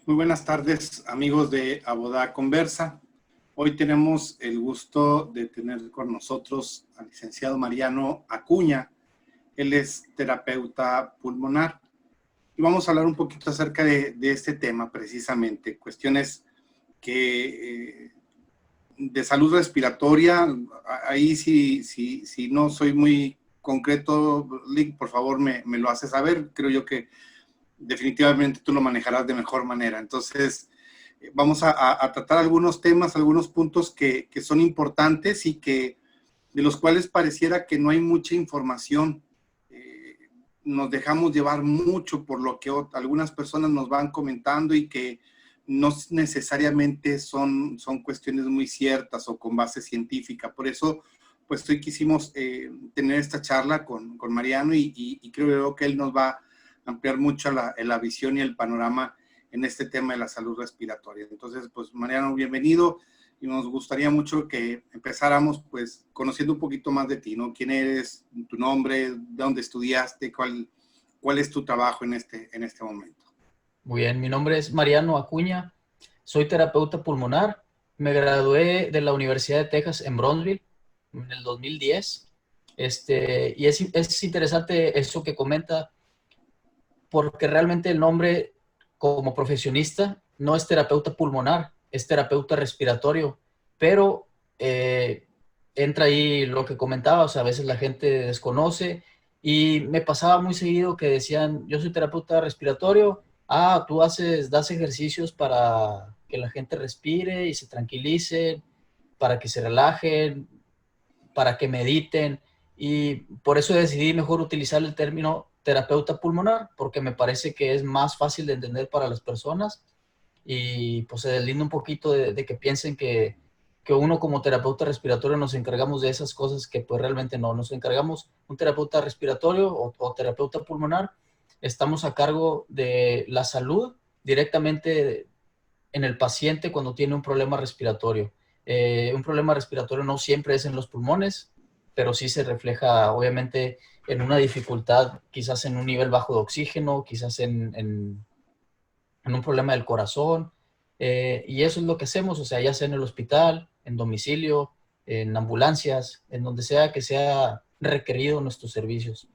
Muy buenas tardes, amigos de Abodá Conversa. Hoy tenemos el gusto de tener con nosotros al licenciado Mariano Acuña. Él es terapeuta pulmonar y vamos a hablar un poquito acerca de este tema precisamente, cuestiones que de salud respiratoria. Ahí si no soy muy concreto, Lick, por favor me lo haces saber. Creo yo que definitivamente tú lo manejarás de mejor manera. Entonces, vamos a tratar algunos temas, algunos puntos que son importantes y que de los cuales pareciera que no hay mucha información. Nos dejamos llevar mucho por lo que algunas personas nos van comentando y que no necesariamente son cuestiones muy ciertas o con base científica. Por eso, pues hoy quisimos tener esta charla con Mariano y creo que él nos va a ampliar mucho la visión y el panorama en este tema de la salud respiratoria. Entonces, pues Mariano, bienvenido y nos gustaría mucho que empezáramos pues conociendo un poquito más de ti, ¿no? ¿Quién eres? ¿Tu nombre? ¿De dónde estudiaste? ¿Cuál es tu trabajo en este momento? Muy bien, mi nombre es Mariano Acuña, soy terapeuta pulmonar, me gradué de la Universidad de Texas en Brownsville en el 2010. Y es interesante eso que comenta, porque realmente el nombre como profesionista no es terapeuta pulmonar, es terapeuta respiratorio, pero entra ahí lo que comentaba, o sea, a veces la gente desconoce y me pasaba muy seguido que decían, yo soy terapeuta respiratorio, tú das ejercicios para que la gente respire y se tranquilice, para que se relajen, para que mediten, y por eso decidí mejor utilizar el término terapeuta pulmonar, porque me parece que es más fácil de entender para las personas y pues se deslinda un poquito de que piensen que uno como terapeuta respiratorio nos encargamos de esas cosas que pues realmente no. Nos encargamos, un terapeuta respiratorio o terapeuta pulmonar, estamos a cargo de la salud directamente en el paciente cuando tiene un problema respiratorio. Un problema respiratorio no siempre es en los pulmones, pero sí se refleja obviamente en una dificultad, quizás en un nivel bajo de oxígeno, quizás en un problema del corazón. Y eso es lo que hacemos, o sea, ya sea en el hospital, en domicilio, en ambulancias, en donde sea que sea requerido nuestros servicios.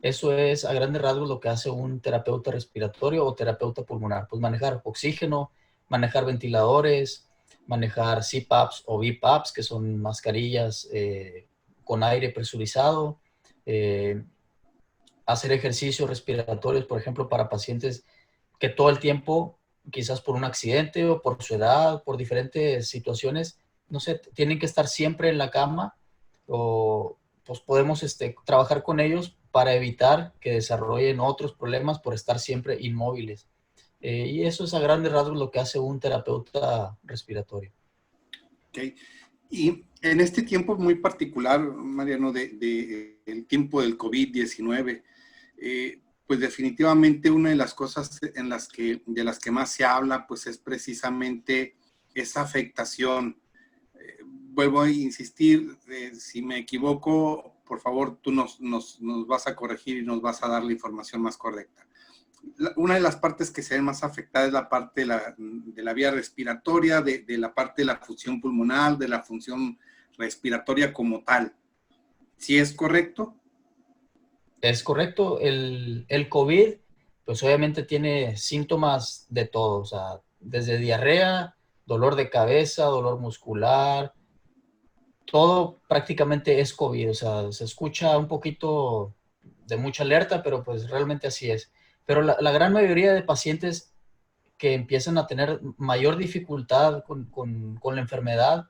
Eso es a grandes rasgos lo que hace un terapeuta respiratorio o terapeuta pulmonar. Pues manejar oxígeno, manejar ventiladores, manejar CPAPs o BiPAPs, que son mascarillas con aire presurizado, eh, hacer ejercicios respiratorios, por ejemplo, para pacientes que todo el tiempo, quizás por un accidente o por su edad, por diferentes situaciones, no sé, tienen que estar siempre en la cama, o pues podemos trabajar con ellos para evitar que desarrollen otros problemas por estar siempre inmóviles. Y eso es a grandes rasgos lo que hace un terapeuta respiratorio. Okay. Y en este tiempo muy particular, Mariano, el tiempo del COVID-19, pues definitivamente una de las cosas de las que más se habla, pues es precisamente esa afectación. Vuelvo a insistir, si me equivoco, por favor, tú nos vas a corregir y nos vas a dar la información más correcta. Una de las partes que se ve más afectada es la parte de la vía respiratoria, de la parte de la función pulmonar, de la función respiratoria como tal. ¿Sí es correcto? Es correcto, el COVID, pues obviamente tiene síntomas de todo, o sea, desde diarrea, dolor de cabeza, dolor muscular, todo prácticamente es COVID. O sea, se escucha un poquito de mucha alerta, pero pues realmente así es. Pero la gran mayoría de pacientes que empiezan a tener mayor dificultad con la enfermedad,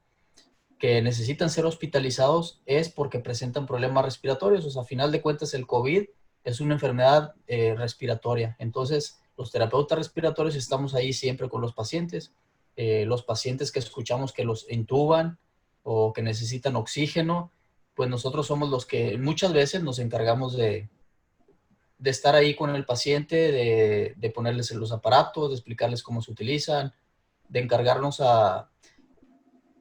que necesitan ser hospitalizados, es porque presentan problemas respiratorios. O sea, a final de cuentas el COVID es una enfermedad respiratoria. Entonces, los terapeutas respiratorios estamos ahí siempre con los pacientes que escuchamos que los intuban o que necesitan oxígeno, pues nosotros somos los que muchas veces nos encargamos de estar ahí con el paciente, de ponerles los aparatos, de explicarles cómo se utilizan, de encargarnos a...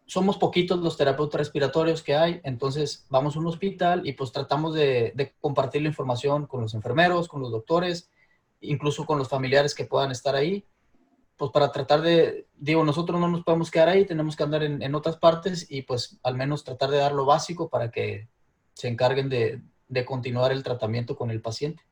Somos poquitos los terapeutas respiratorios que hay, entonces vamos a un hospital y pues tratamos de compartir la información con los enfermeros, con los doctores, incluso con los familiares que puedan estar ahí, pues para tratar de, digo, nosotros no nos podemos quedar ahí, tenemos que andar en otras partes y pues al menos tratar de dar lo básico para que se encarguen de continuar el tratamiento con el paciente.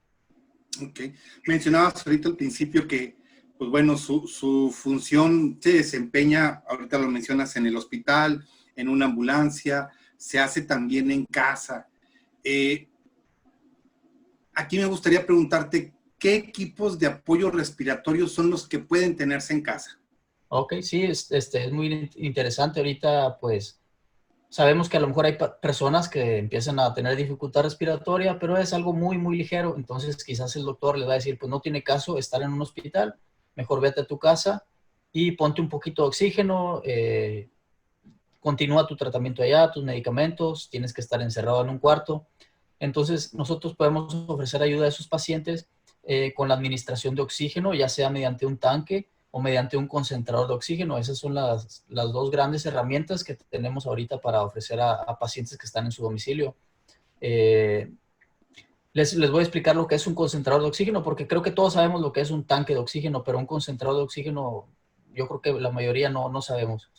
Ok. Mencionabas ahorita al principio que, pues bueno, su función se desempeña, ahorita lo mencionas en el hospital, en una ambulancia, se hace también en casa. Eh, Aquí me gustaría preguntarte, ¿qué equipos de apoyo respiratorio son los que pueden tenerse en casa? Ok, sí, es muy interesante. Ahorita, pues, sabemos que a lo mejor hay personas que empiezan a tener dificultad respiratoria, pero es algo muy, muy ligero. Entonces, quizás el doctor le va a decir, pues no tiene caso estar en un hospital, mejor vete a tu casa y ponte un poquito de oxígeno, continúa tu tratamiento allá, tus medicamentos, tienes que estar encerrado en un cuarto. Entonces, nosotros podemos ofrecer ayuda a esos pacientes con la administración de oxígeno, ya sea mediante un tanque o mediante un concentrador de oxígeno. Esas son las dos grandes herramientas que tenemos ahorita para ofrecer a pacientes que están en su domicilio. Eh, les voy a explicar lo que es un concentrador de oxígeno, porque creo que todos sabemos lo que es un tanque de oxígeno, pero un concentrador de oxígeno, yo creo que la mayoría no sabemos.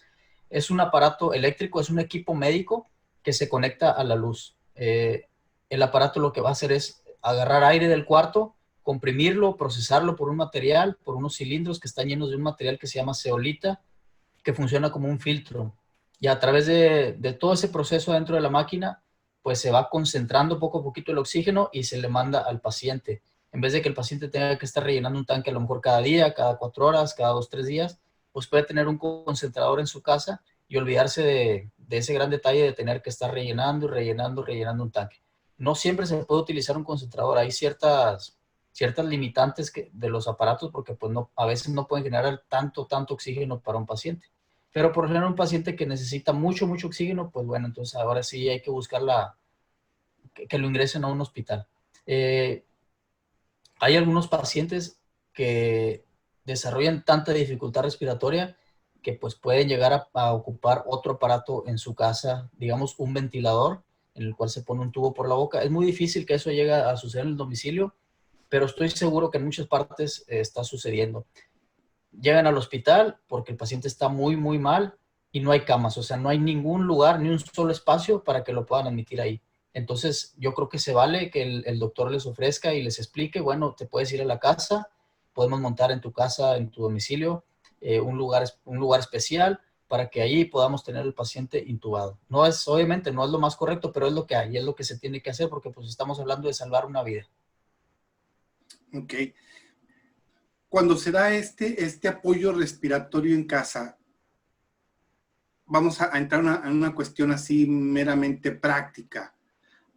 Es un aparato eléctrico, es un equipo médico que se conecta a la luz. El aparato lo que va a hacer es agarrar aire del cuarto, comprimirlo, procesarlo por un material, por unos cilindros que están llenos de un material que se llama zeolita, que funciona como un filtro. Y a través de todo ese proceso dentro de la máquina, pues se va concentrando poco a poquito el oxígeno y se le manda al paciente. En vez de que el paciente tenga que estar rellenando un tanque a lo mejor cada día, cada 4 horas, cada 2, 3 días, pues puede tener un concentrador en su casa y olvidarse de ese gran detalle de tener que estar rellenando, rellenando, rellenando un tanque. No siempre se puede utilizar un concentrador. Hay ciertas limitantes de los aparatos porque pues no, a veces no pueden generar tanto oxígeno para un paciente. Pero por ejemplo, un paciente que necesita mucho oxígeno, pues bueno, entonces ahora sí hay que buscar que lo ingresen a un hospital. Eh, Hay algunos pacientes que desarrollan tanta dificultad respiratoria que pues pueden llegar a ocupar otro aparato en su casa, digamos un ventilador en el cual se pone un tubo por la boca. Es muy difícil que eso llegue a suceder en el domicilio, pero estoy seguro que en muchas partes está sucediendo. Llegan al hospital porque el paciente está muy mal y no hay camas, o sea, no hay ningún lugar, ni un solo espacio para que lo puedan admitir ahí. Entonces, yo creo que se vale que el doctor les ofrezca y les explique, bueno, te puedes ir a la casa, podemos montar en tu casa, en tu domicilio, un lugar especial para que ahí podamos tener el paciente intubado. No es, obviamente, no es lo más correcto, pero es lo que hay, es lo que se tiene que hacer porque pues estamos hablando de salvar una vida. Ok. Cuando se da este apoyo respiratorio en casa, vamos a entrar en una cuestión así meramente práctica.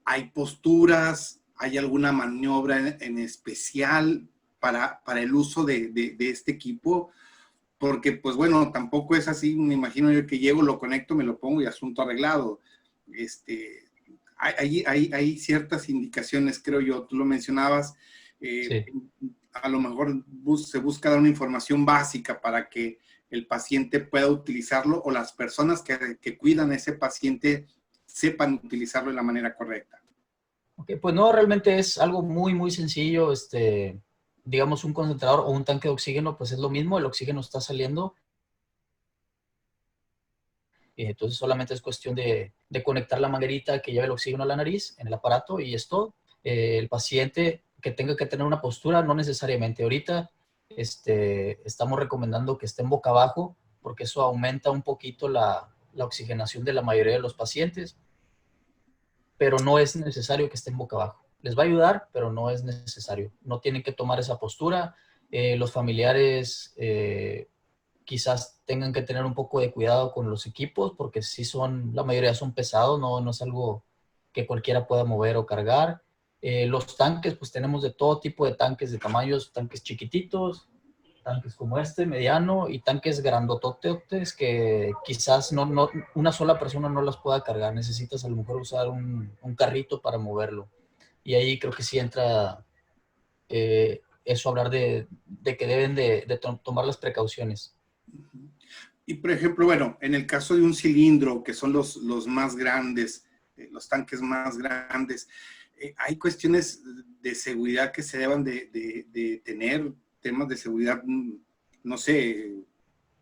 ¿Hay posturas? ¿Hay alguna maniobra en especial para el uso de este equipo? Porque, pues bueno, tampoco es así, me imagino yo que llego, lo conecto, me lo pongo y asunto arreglado. Hay ciertas indicaciones, creo yo, tú lo mencionabas, Sí. a lo mejor se busca dar una información básica para que el paciente pueda utilizarlo o las personas que cuidan a ese paciente sepan utilizarlo de la manera correcta. Ok, pues no, realmente es algo muy sencillo. Digamos, un concentrador o un tanque de oxígeno, pues es lo mismo, el oxígeno está saliendo, entonces solamente es cuestión de conectar la manguerita que lleva el oxígeno a la nariz en el aparato y es todo. El paciente que tenga que tener una postura, no necesariamente. Ahorita estamos recomendando que estén boca abajo porque eso aumenta un poquito la oxigenación de la mayoría de los pacientes, pero no es necesario que estén boca abajo. Les va a ayudar, pero no es necesario. No tienen que tomar esa postura. Los familiares quizás tengan que tener un poco de cuidado con los equipos, porque sí la mayoría son pesados, no es algo que cualquiera pueda mover o cargar. Los tanques, pues tenemos de todo tipo de tanques de tamaños, tanques chiquititos, tanques como este, mediano, y tanques grandototes que quizás una sola persona no las pueda cargar. Necesitas a lo mejor usar un carrito para moverlo. Y ahí creo que sí entra eso, hablar de que deben de tomar las precauciones. Y por ejemplo, bueno, en el caso de un cilindro, que son los más grandes, los tanques más grandes, hay cuestiones de seguridad que se deban de tener, temas de seguridad no sé,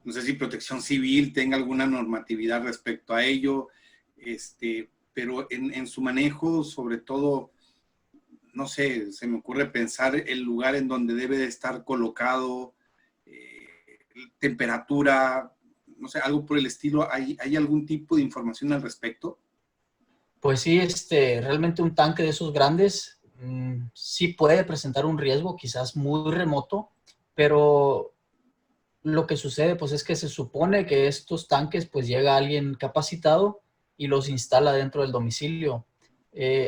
no sé si Protección Civil tenga alguna normatividad respecto a ello, pero en su manejo, sobre todo, no sé, se me ocurre pensar el lugar en donde debe de estar colocado, temperatura, no sé, algo por el estilo. ¿Hay algún tipo de información al respecto? Pues sí, realmente un tanque de esos grandes sí puede presentar un riesgo, quizás muy remoto, pero lo que sucede pues es que se supone que estos tanques pues llega alguien capacitado y los instala dentro del domicilio.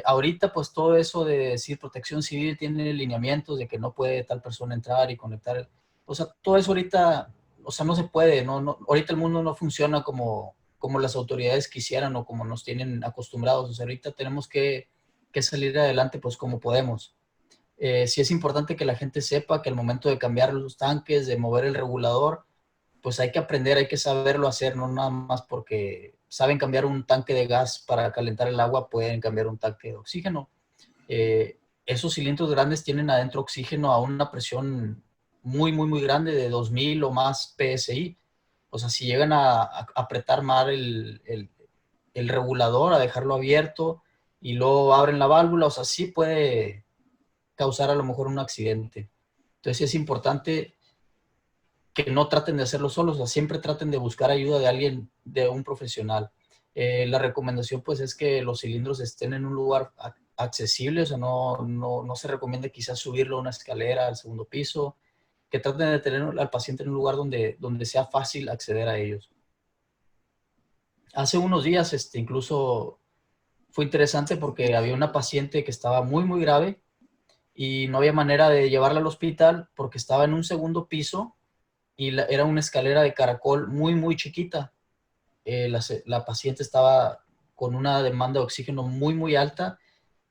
Ahorita pues todo eso de decir Protección Civil tiene lineamientos de que no puede tal persona entrar y conectar, o sea, todo eso ahorita, o sea, no se puede, ahorita el mundo no funciona como las autoridades quisieran o como nos tienen acostumbrados, o sea, ahorita tenemos que salir adelante pues como podemos. Sí es importante que la gente sepa que al momento de cambiar los tanques, de mover el regulador, pues hay que aprender, hay que saberlo hacer, no nada más porque saben cambiar un tanque de gas para calentar el agua, pueden cambiar un tanque de oxígeno. Esos cilindros grandes tienen adentro oxígeno a una presión muy, muy, muy grande de 2000 o más PSI. O sea, si llegan a apretar mal el regulador, a dejarlo abierto y luego abren la válvula, o sea, sí puede causar a lo mejor un accidente. Entonces sí es importante que no traten de hacerlo solos, o sea, siempre traten de buscar ayuda de alguien, de un profesional. La recomendación pues es que los cilindros estén en un lugar accesible, o sea, no se recomienda quizás subirlo a una escalera al segundo piso, que traten de tener al paciente en un lugar donde sea fácil acceder a ellos. Hace unos días incluso fue interesante porque había una paciente que estaba muy, muy grave y no había manera de llevarla al hospital porque estaba en un segundo piso y era una escalera de caracol muy, muy chiquita. La paciente estaba con una demanda de oxígeno muy, muy alta,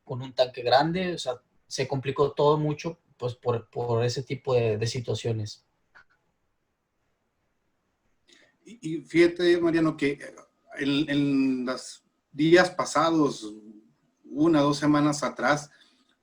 con un tanque grande, o sea, se complicó todo mucho pues por ese tipo de situaciones. Y fíjate, Mariano, que en los días pasados, 1 o 2 semanas atrás,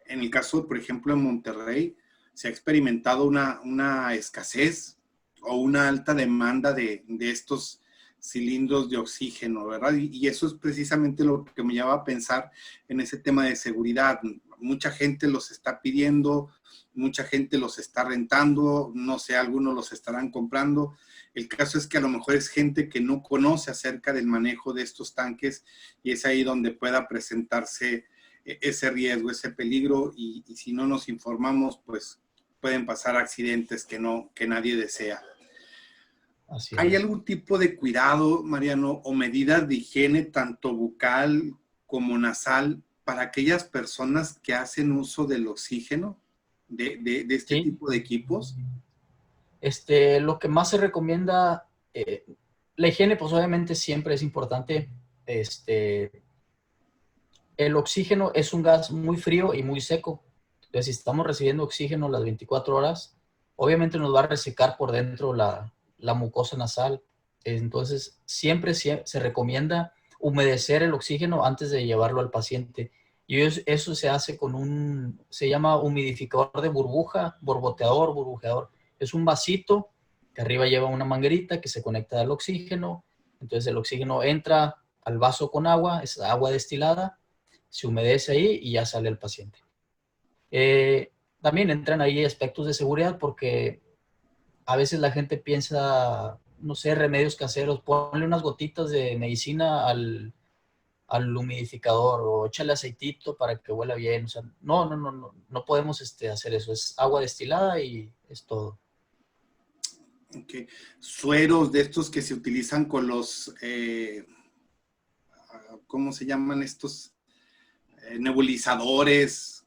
en el caso, por ejemplo, en Monterrey, se ha experimentado una escasez o una alta demanda de estos cilindros de oxígeno, ¿verdad? Y eso es precisamente lo que me lleva a pensar en ese tema de seguridad. Mucha gente los está pidiendo, mucha gente los está rentando, no sé, algunos los estarán comprando. El caso es que a lo mejor es gente que no conoce acerca del manejo de estos tanques y es ahí donde pueda presentarse ese riesgo, ese peligro y si no nos informamos, pues pueden pasar accidentes que nadie desea. Así ¿Hay es. algún tipo de cuidado, Mariano, o medidas de higiene, tanto bucal como nasal, para aquellas personas que hacen uso del oxígeno de este Sí. tipo de equipos? Lo que más se recomienda, la higiene pues obviamente siempre es importante. El oxígeno es un gas muy frío y muy seco. Entonces, si estamos recibiendo oxígeno las 24 horas, obviamente nos va a resecar por dentro la mucosa nasal. Entonces, siempre se recomienda humedecer el oxígeno antes de llevarlo al paciente. Y eso se hace se llama humidificador de burbuja, borboteador, burbujeador. Es un vasito que arriba lleva una manguerita que se conecta al oxígeno. Entonces, el oxígeno entra al vaso con agua, es agua destilada, se humedece ahí y ya sale el paciente. También entran ahí aspectos de seguridad porque a veces la gente piensa, no sé, remedios caseros, ponle unas gotitas de medicina al humidificador o échale aceitito para que huela bien. O sea, no podemos hacer eso. Es agua destilada y es todo. Okay. Sueros de estos que se utilizan con los, ¿cómo se llaman estos? Nebulizadores,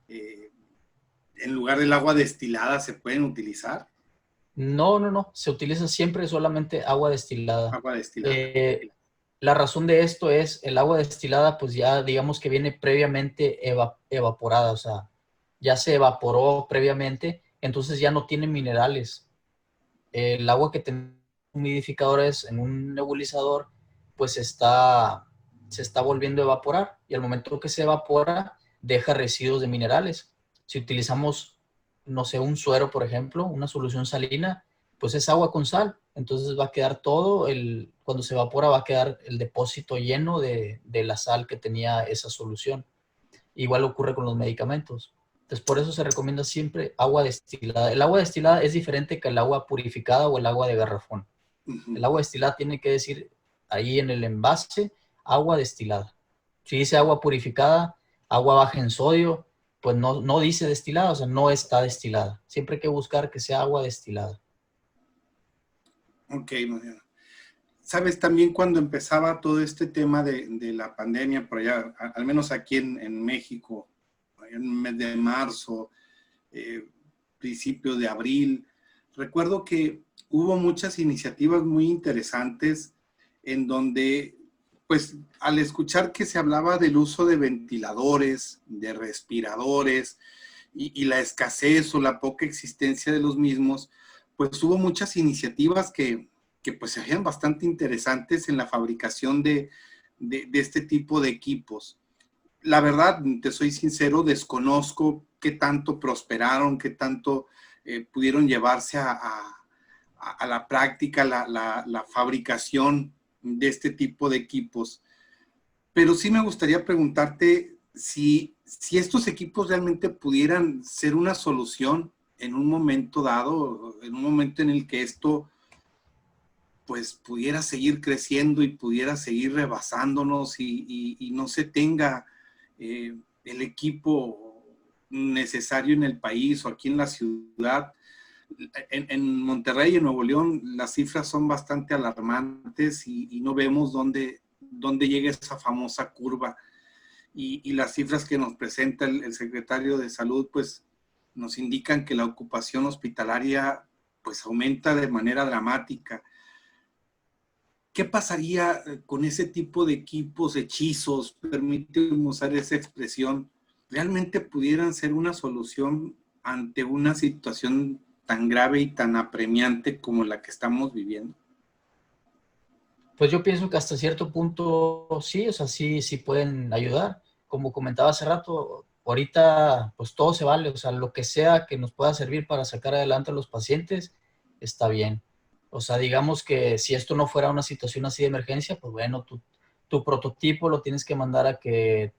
eh, en lugar del agua destilada, ¿se pueden utilizar? No. Se utiliza siempre solamente agua destilada. Agua destilada. Eh, la razón de esto es el agua destilada, pues ya digamos que viene previamente evaporada, o sea, ya se evaporó previamente, entonces ya no tiene minerales. El agua que tenemos en humidificadores, en un nebulizador, pues se está volviendo a evaporar y al momento que se evapora, deja residuos de minerales. Si utilizamos, no sé, un suero, por ejemplo, una solución salina, pues es agua con sal. Entonces va a quedar todo, cuando se evapora va a quedar el depósito lleno de la sal que tenía esa solución. Igual ocurre con los medicamentos. Entonces, por eso se recomienda siempre agua destilada. El agua destilada es diferente que el agua purificada o el agua de garrafón. El agua destilada tiene que decir ahí en el envase, agua destilada. Si dice agua purificada, agua baja en sodio, pues no dice destilada, o sea, no está destilada. Siempre hay que buscar que sea agua destilada. Ok, Mariano. Sabes, también cuando empezaba todo este tema de la pandemia, por allá, al menos aquí en México, en el mes de marzo, eh, principios de abril, recuerdo que hubo muchas iniciativas muy interesantes en donde, pues, al escuchar que se hablaba del uso de ventiladores, de respiradores y la escasez o la poca existencia de los mismos, pues hubo muchas iniciativas que pues se veían bastante interesantes en la fabricación de este tipo de equipos. La verdad, te soy sincero, desconozco qué tanto prosperaron, qué tanto pudieron llevarse a la práctica, la fabricación de este tipo de equipos. Pero sí me gustaría preguntarte si estos equipos realmente pudieran ser una solución en un momento dado, en un momento en el que esto pues pudiera seguir creciendo y pudiera seguir rebasándonos y no se tenga el equipo necesario en el país o aquí en la ciudad. En Monterrey, en Nuevo León, las cifras son bastante alarmantes y no vemos dónde llega esa famosa curva. Y las cifras que nos presenta el secretario de Salud, pues nos indican que la ocupación hospitalaria pues aumenta de manera dramática. ¿Qué pasaría con ese tipo de equipos hechizos? Permíteme usar esa expresión. ¿Realmente pudieran ser una solución ante una situación tan grave y tan apremiante como la que estamos viviendo? Pues yo pienso que hasta cierto punto sí, o sea, sí pueden ayudar. Como comentaba hace rato, ahorita pues todo se vale, o sea, lo que sea que nos pueda servir para sacar adelante a los pacientes, está bien. O sea, digamos que si esto no fuera una situación así de emergencia, pues bueno, tu prototipo lo tienes que mandar a que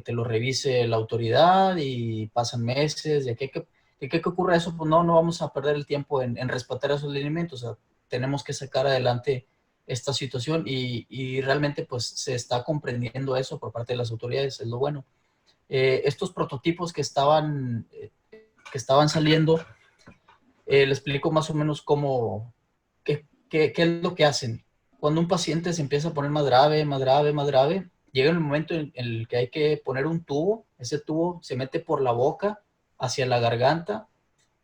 te lo revise la autoridad y pasan meses, de que ocurra eso, pues no vamos a perder el tiempo en respetar esos lineamientos, o sea, tenemos que sacar adelante esta situación y realmente pues se está comprendiendo eso por parte de las autoridades, es lo bueno. Estos prototipos que estaban saliendo, le explico más o menos qué es lo que hacen. Cuando un paciente se empieza a poner más grave, más grave, más grave, llega el momento en el que hay que poner un tubo, ese tubo se mete por la boca hacia la garganta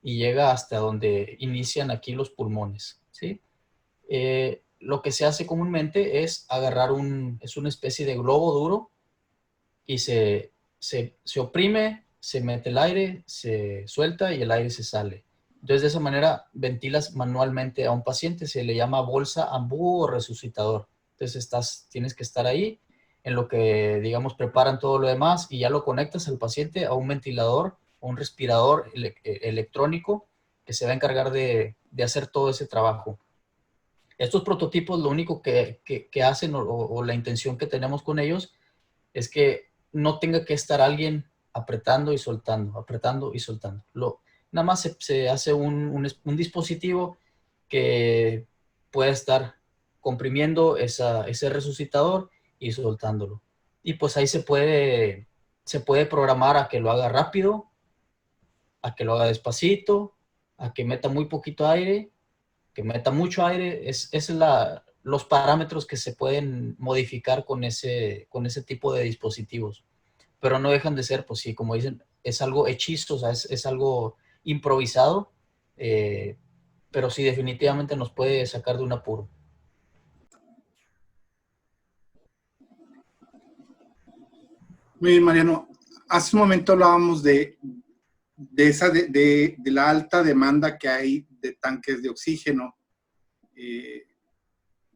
y llega hasta donde inician aquí los pulmones, ¿sí? Lo que se hace comúnmente es agarrar es una especie de globo duro y se oprime, se mete el aire, se suelta y el aire se sale. Entonces, de esa manera ventilas manualmente a un paciente, se le llama bolsa ambú o resucitador. Entonces, tienes que estar ahí en lo que, digamos, preparan todo lo demás y ya lo conectas al paciente a un ventilador o un respirador electrónico que se va a encargar de hacer todo ese trabajo. Estos prototipos lo único que hacen o la intención que tenemos con ellos es que no tenga que estar alguien apretando y soltando, apretando y soltando. Nada más se hace un dispositivo que puede estar comprimiendo ese resucitador y soltándolo. Y pues ahí se puede programar a que lo haga rápido, a que lo haga despacito, a que meta muy poquito aire, que meta mucho aire, es los parámetros que se pueden modificar con ese tipo de dispositivos, pero no dejan de ser, pues sí, como dicen, es algo hechizo, o sea, es algo improvisado, eh, pero sí definitivamente nos puede sacar de un apuro. Muy bien, Mariano. Hace un momento hablábamos de la alta demanda que hay de tanques de oxígeno. Eh,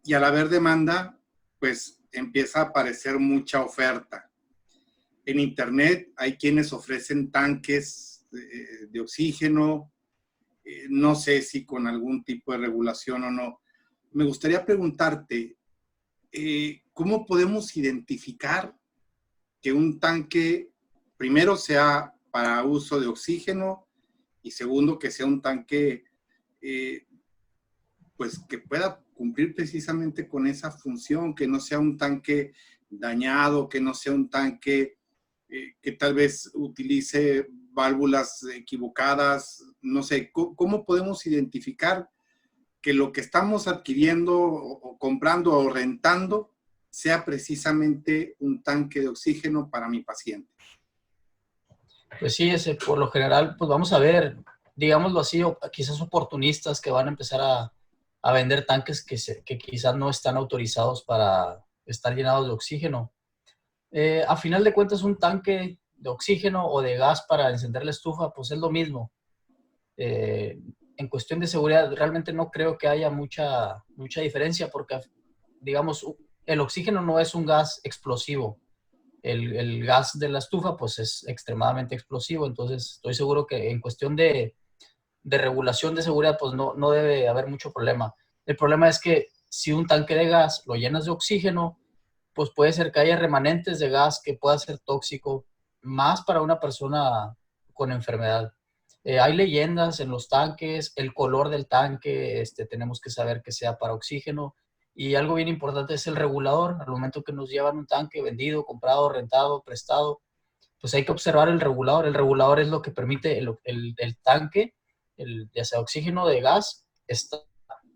y al haber demanda, pues empieza a aparecer mucha oferta. En Internet hay quienes ofrecen tanques de oxígeno no sé si con algún tipo de regulación o no. Me gustaría preguntarte, ¿cómo podemos identificar que un tanque, primero, sea para uso de oxígeno y segundo, que sea un tanque pues que pueda cumplir precisamente con esa función, que no sea un tanque dañado, que no sea un tanque que tal vez utilice válvulas equivocadas? No sé, ¿cómo podemos identificar que lo que estamos adquiriendo o comprando o rentando sea precisamente un tanque de oxígeno para mi paciente? Pues sí, por lo general, pues vamos a ver, digámoslo así, quizás oportunistas que van a empezar a vender tanques que quizás no están autorizados para estar llenados de oxígeno. A final de cuentas, un tanque de oxígeno o de gas para encender la estufa, pues es lo mismo. En cuestión de seguridad, realmente no creo que haya mucha diferencia porque, digamos, el oxígeno no es un gas explosivo. El gas de la estufa, pues es extremadamente explosivo. Entonces, estoy seguro que en cuestión de regulación de seguridad, pues no debe haber mucho problema. El problema es que si un tanque de gas lo llenas de oxígeno, pues puede ser que haya remanentes de gas que pueda ser tóxico, más para una persona con enfermedad. Hay leyendas en los tanques, el color del tanque, tenemos que saber que sea para oxígeno. Y algo bien importante es el regulador. Al momento que nos llevan un tanque vendido, comprado, rentado, prestado, pues hay que observar el regulador. El regulador es lo que permite el tanque, ya sea oxígeno de gas, está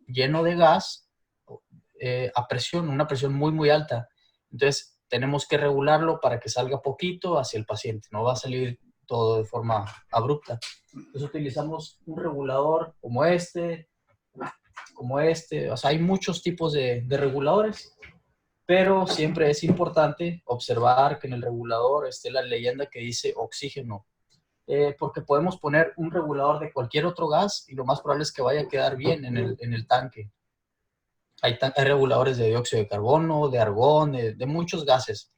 lleno de gas a presión, una presión muy, muy alta. Entonces, tenemos que regularlo para que salga poquito hacia el paciente. No va a salir todo de forma abrupta. Entonces, utilizamos un regulador como este. O sea, hay muchos tipos de reguladores, pero siempre es importante observar que en el regulador esté la leyenda que dice oxígeno, porque podemos poner un regulador de cualquier otro gas y lo más probable es que vaya a quedar bien en el tanque. Hay reguladores de dióxido de carbono, de argón, de muchos gases,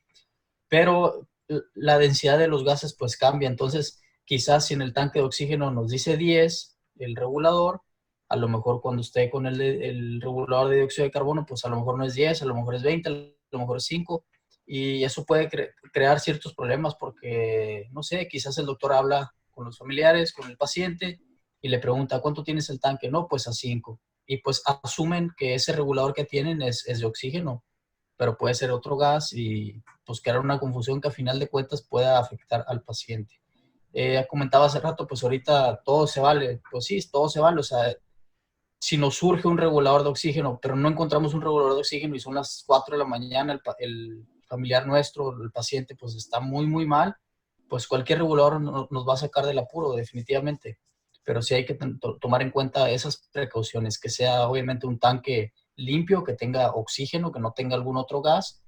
pero la densidad de los gases pues cambia. Entonces, quizás si en el tanque de oxígeno nos dice 10, el regulador, a lo mejor cuando esté con el regulador de dióxido de carbono, pues a lo mejor no es 10, a lo mejor es 20, a lo mejor es 5, y eso puede crear ciertos problemas porque, no sé, quizás el doctor habla con los familiares, con el paciente, y le pregunta, ¿cuánto tienes el tanque? No, pues a 5. Y pues asumen que ese regulador que tienen es de oxígeno, pero puede ser otro gas y pues crear una confusión que a final de cuentas pueda afectar al paciente. Comentaba hace rato, pues ahorita todo se vale, pues sí, todo se vale, o sea, si nos surge un regulador de oxígeno, pero no encontramos un regulador de oxígeno y son las 4 de la mañana, el familiar nuestro, el paciente, pues está muy, muy mal, pues cualquier regulador nos va a sacar del apuro, definitivamente. Pero sí hay que tomar en cuenta esas precauciones, que sea obviamente un tanque limpio, que tenga oxígeno, que no tenga algún otro gas,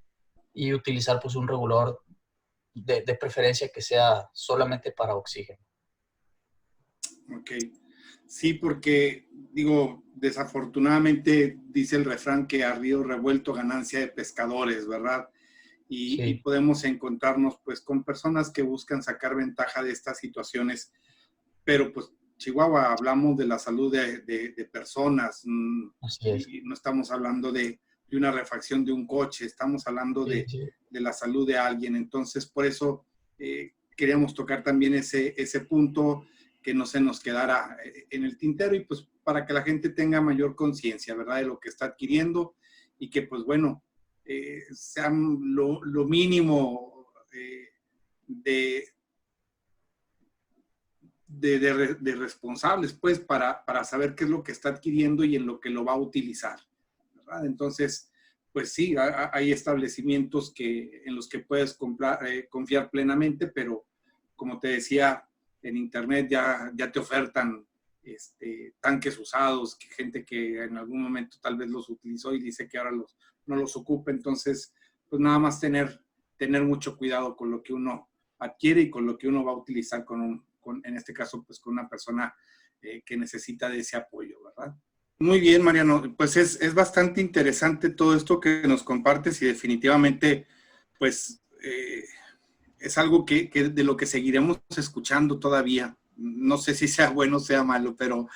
y utilizar pues un regulador de preferencia que sea solamente para oxígeno. Ok. Sí, porque digo, desafortunadamente dice el refrán que a río revuelto ganancia de pescadores, ¿verdad? Y Sí, podemos encontrarnos pues con personas que buscan sacar ventaja de estas situaciones, pero pues Chihuahua, hablamos de la salud de personas, así es. y no estamos hablando de una refacción de un coche, estamos hablando Sí, sí. de la salud de alguien. Entonces, por eso queríamos tocar también ese punto, que no se nos quedara en el tintero, y pues para que la gente tenga mayor conciencia, ¿verdad?, de lo que está adquiriendo, y que pues bueno, sean lo mínimo de, de responsables, pues, para saber qué es lo que está adquiriendo y en lo que lo va a utilizar, ¿verdad? Entonces, pues sí, hay establecimientos en los que puedes confiar plenamente, pero como te decía, en internet ya te ofertan tanques usados, gente que en algún momento tal vez los utilizó y dice que ahora no los ocupa. Entonces, pues nada más tener mucho cuidado con lo que uno adquiere y con lo que uno va a utilizar en este caso, pues con una persona que necesita de ese apoyo, ¿verdad? Muy bien, Mariano. Pues es bastante interesante todo esto que nos compartes, y definitivamente, pues, es algo que de lo que seguiremos escuchando todavía. no sé si sea bueno o sea malo, pero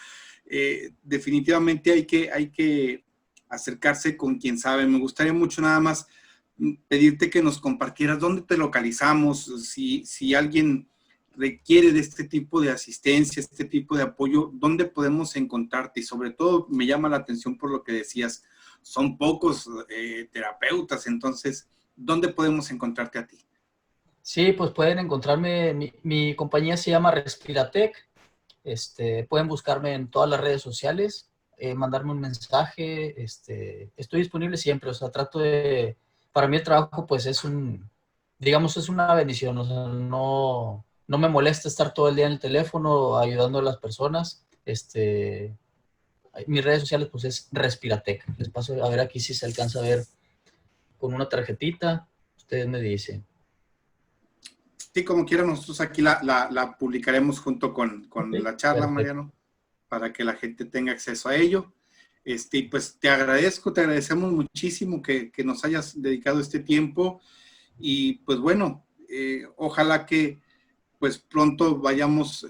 definitivamente hay que acercarse con quien sabe. Me gustaría mucho nada más pedirte que nos compartieras dónde te localizamos, si alguien requiere de este tipo de asistencia, este tipo de apoyo, dónde podemos encontrarte. Y sobre todo me llama la atención por lo que decías, son pocos terapeutas, entonces, ¿dónde podemos encontrarte a ti? Sí, pues pueden encontrarme, mi compañía se llama Respiratec. Pueden buscarme en todas las redes sociales, mandarme un mensaje, estoy disponible siempre, o sea, para mí el trabajo pues digamos, es una bendición, o sea, no me molesta estar todo el día en el teléfono ayudando a las personas. Mis redes sociales pues es Respiratec, les paso a ver aquí si se alcanza a ver con una tarjetita, ustedes me dicen. Sí, como quiera, nosotros aquí la publicaremos junto con Okay, la charla, perfecto. Mariano, para que la gente tenga acceso a ello. Y pues te agradecemos muchísimo que nos hayas dedicado este tiempo y pues bueno, ojalá que pues pronto vayamos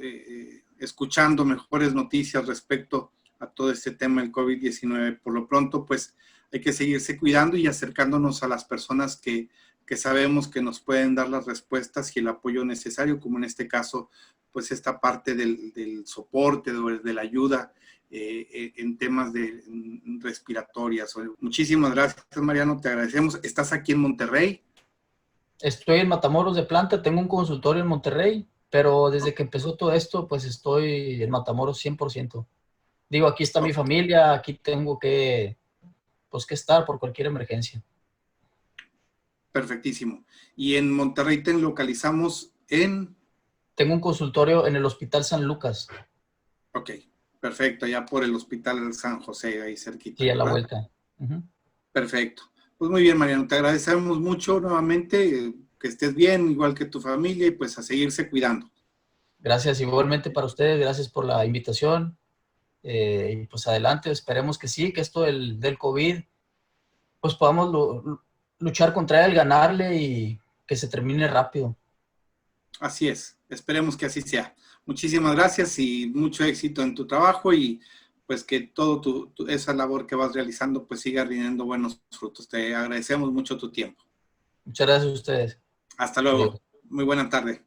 escuchando mejores noticias respecto a todo este tema del COVID-19. Por lo pronto, pues hay que seguirse cuidando y acercándonos a las personas que sabemos que nos pueden dar las respuestas y el apoyo necesario, como en este caso, pues esta parte del soporte, de la ayuda en temas de respiratorias. Muchísimas gracias, Mariano, te agradecemos. ¿Estás aquí en Monterrey? Estoy en Matamoros de planta, tengo un consultorio en Monterrey, pero desde que empezó todo esto, pues estoy en Matamoros 100%. Digo, aquí está mi Oh, familia, aquí tengo pues, que estar por cualquier emergencia. perfectísimo. Y en Monterrey te localizamos en... Tengo un consultorio en el Hospital San Lucas, Ok, perfecto, ya por el Hospital San José, ahí cerquita, y a la ¿verdad? vuelta. Uh-huh. Perfecto. Pues muy bien, Mariano, te agradecemos mucho nuevamente, que estés bien, igual que tu familia, y pues a seguirse cuidando. Gracias igualmente para ustedes, gracias por la invitación. Y pues adelante, esperemos que sí, que esto del COVID, pues podamos luchar contra él, ganarle y que se termine rápido. Así es, esperemos que así sea. Muchísimas gracias y mucho éxito en tu trabajo y pues que todo esa labor que vas realizando pues siga rindiendo buenos frutos. Te agradecemos mucho tu tiempo. Muchas gracias a ustedes. Hasta Adiós. luego. Muy buena tarde.